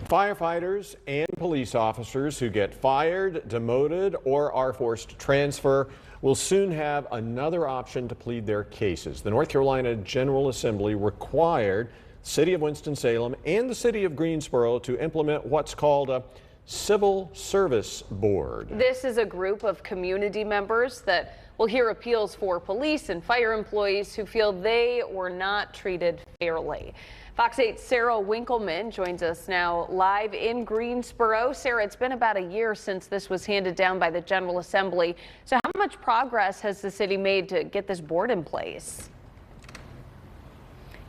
Firefighters and police officers who get fired, demoted, or are forced to transfer will soon have another option to plead their cases. The North Carolina General Assembly required the City of Winston-Salem and the City of Greensboro to implement what's called a Civil Service Board. This is a group of community members that will hear appeals for police and fire employees who feel they were not treated fairly. Fox 8's Sarah Winkleman joins us now live in Greensboro. Sarah, it's been about a year since this was handed down by the General Assembly. So how much progress has the city made to get this board in place?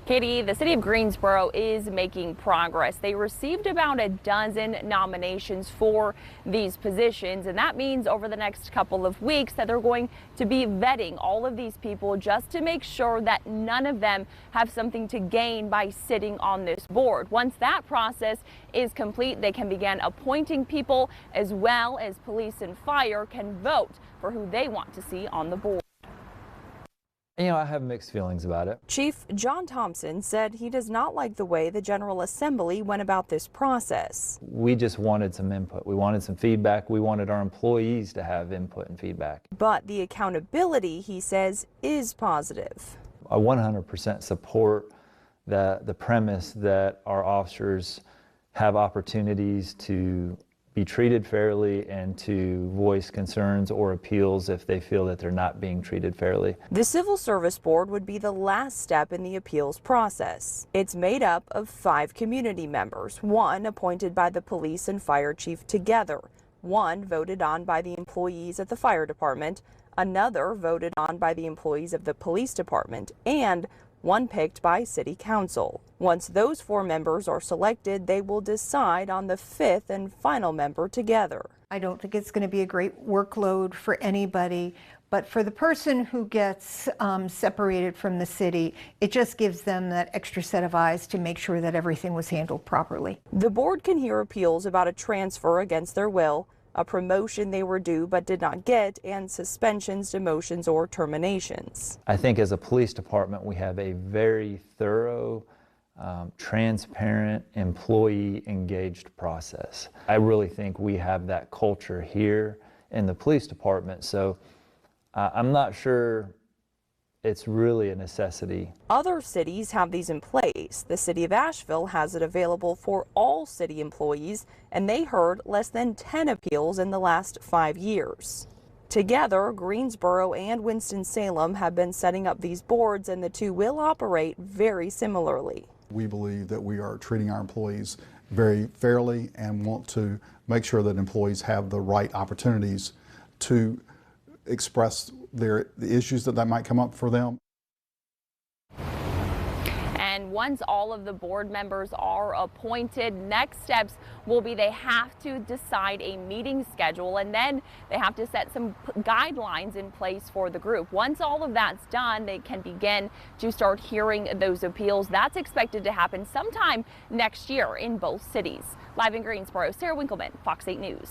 Katie, the city of Greensboro is making progress. They received about a dozen nominations for these positions, and that means over the next couple of weeks that they're going to be vetting all of these people just to make sure that none of them have something to gain by sitting on this board. Once that process is complete, they can begin appointing people, as well as police and fire can vote for who they want to see on the board. You know, I have mixed feelings about it. Chief John Thompson said he does not like the way the General Assembly went about this process. We just wanted some input. We wanted some feedback. We wanted our employees to have input and feedback. But the accountability, he says, is positive. I 100% support the premise that our officers have opportunities to be treated fairly and to voice concerns or appeals if they feel that they're not being treated fairly. The Civil Service Board would be the last step in the appeals process. It's made up of 5 community members, 1 appointed by the police and fire chief together, 1 voted on by the employees at the fire department, another voted on by the employees of the police department, and 1 picked by City Council. Once those 4 members are selected, they will decide on the 5th and final member together. I don't think it's going to be a great workload for anybody, but for the person who gets separated from the city, it just gives them that extra set of eyes to make sure that everything was handled properly. The board can hear appeals about a transfer against their will, a promotion they were due but did not get, and suspensions, demotions, or terminations. I think as a police department, we have a very thorough, transparent, employee engaged process. I really think we have that culture here in the police department, so I'm not sure it's really a necessity. Other cities have these in place. The city of Asheville has it available for all city employees, and they heard less than 10 appeals in the last 5 years. Together, Greensboro and Winston-Salem have been setting up these boards, and the two will operate very similarly. We believe that we are treating our employees very fairly and want to make sure that employees have the right opportunities to express the issues that might come up for them. And once all of the board members are appointed, next steps will be they have to decide a meeting schedule, and then they have to set some guidelines in place for the group. Once all of that's done, they can begin to start hearing those appeals. That's expected to happen sometime next year in both cities. Live in Greensboro, Sarah Winkleman, Fox 8 News.